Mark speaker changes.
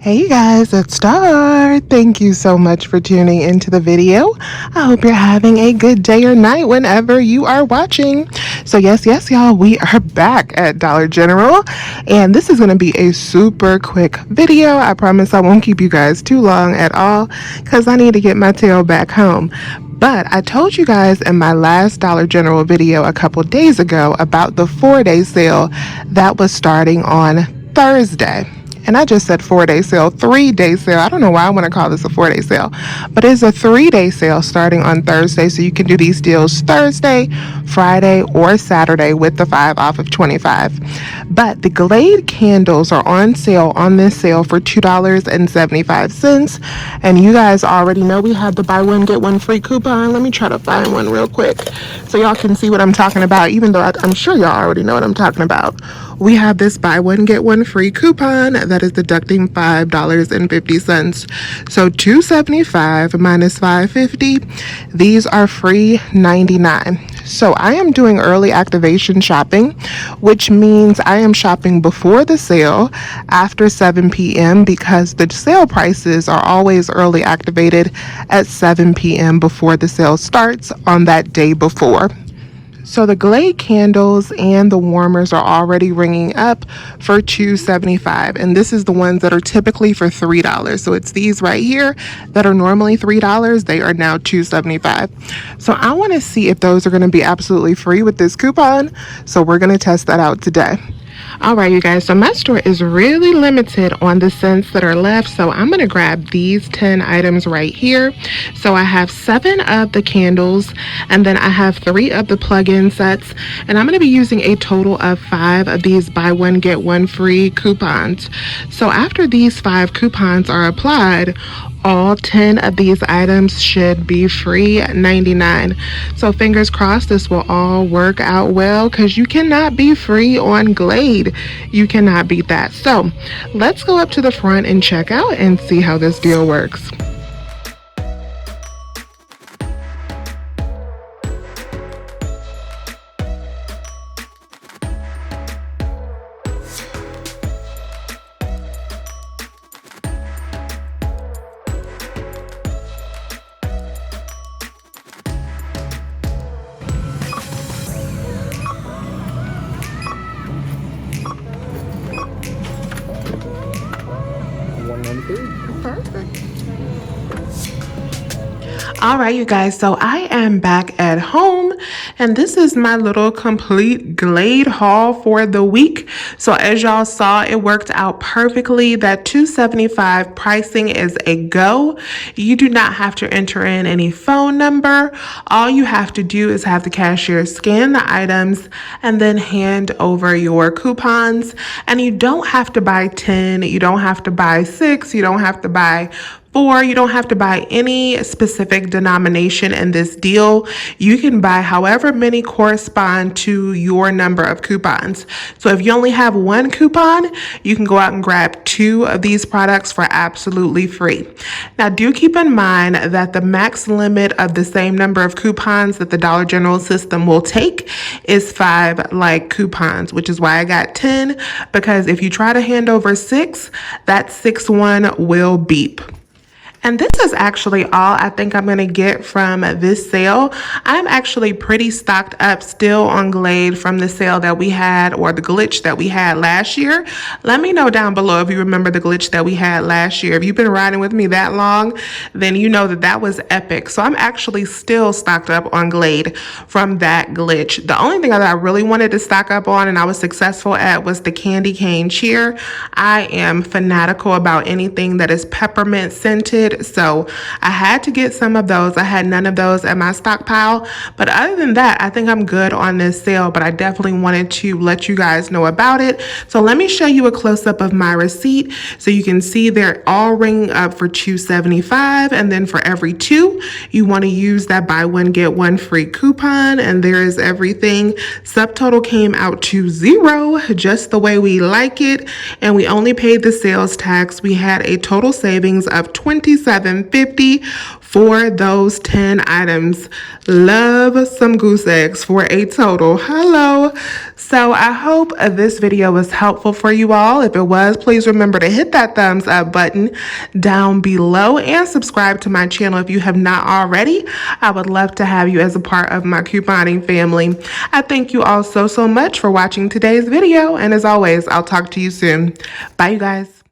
Speaker 1: Hey you guys, it's Star. Thank you so much for tuning into the video. I hope you're having a good day or night whenever you are watching. So yes, y'all, we are back at Dollar General, and this is going to be a super quick video. I promise I won't keep you guys too long at all because I need to get my tail back home. But I told you guys in my last Dollar General video a couple days ago about the 4-day sale that was starting on Thursday. And I just said 4-day sale, 3-day sale. I don't know why I want to call this a 4-day sale, but it's a 3-day sale starting on Thursday. So you can do these deals Thursday, Friday, or Saturday with the 5 off of 25. But the Glade candles are on sale on this sale for $2.75. And you guys already know we had the buy one, get one free coupon. Let me try to find one real quick so y'all can see what I'm talking about, even though I'm sure y'all already know what I'm talking about. We have this buy one, get one free coupon that is deducting $5.50. So $2.75 minus $5.50, these are free $99. So I am doing early activation shopping, which means I am shopping before the sale after 7 p.m. because the sale prices are always early activated at 7 p.m. before the sale starts on that day before. So the Glade candles and the warmers are already ringing up for $2.75, and this is the ones that are typically for $3. So it's these right here that are normally $3. They are now $2.75. So I want to see if those are going to be absolutely free with this coupon. So we're going to test that out today. All right, you guys, so my store is really limited on the scents that are left, so I'm going to grab these 10 items right here. So I have 7 of the candles, and then I have 3 of the plug-in sets, and I'm going to be using a total of 5 of these buy one, get one free coupons. So after these 5 coupons are applied, all 10 of these items should be free $99. So fingers crossed this will all work out well, because you cannot be free on Glade. You cannot beat that. So let's go up to the front and check out and see how this deal works. Perfect. All right, you guys, so I am back at home, and this is my little complete Glade haul for the week. So as y'all saw, it worked out perfectly. That $2.75 pricing is a go. You do not have to enter in any phone number. All you have to do is have the cashier scan the items and then hand over your coupons. And you don't have to buy 10, you don't have to buy 6, you don't have to buy 4, you don't have to buy any specific denomination in this deal. You can buy however many correspond to your number of coupons. So if you only have 1 coupon, you can go out and grab 2 of these products for absolutely free. Now do keep in mind that the max limit of the same number of coupons that the Dollar General system will take is 5 like coupons, which is why I got 10, because if you try to hand over 6, that 6th one will beep. And this is actually all I think I'm going to get from this sale. I'm actually pretty stocked up still on Glade from the sale that we had, or the glitch that we had last year. Let me know down below if you remember the glitch that we had last year. If you've been riding with me that long, then you know that that was epic. So I'm actually still stocked up on Glade from that glitch. The only thing that I really wanted to stock up on and I was successful at was the candy cane cheer. I am fanatical about anything that is peppermint scented. So I had to get some of those. I had none of those at my stockpile. But other than that, I think I'm good on this sale, but I definitely wanted to let you guys know about it. So let me show you a close-up of my receipt so you can see they're all ringing up for $2.75. And then for every 2, you want to use that buy one, get one free coupon. And there is everything. Subtotal came out to 0, just the way we like it. And we only paid the sales tax. We had a total savings of $26. $67.50 for those 10 items. Love some goose eggs for a total. Hello. So I hope this video was helpful for you all. If it was, please remember to hit that thumbs up button down below and subscribe to my channel if you have not already. I would love to have you as a part of my couponing family. I thank you all so much for watching today's video, and as always, I'll talk to you soon. Bye, you guys.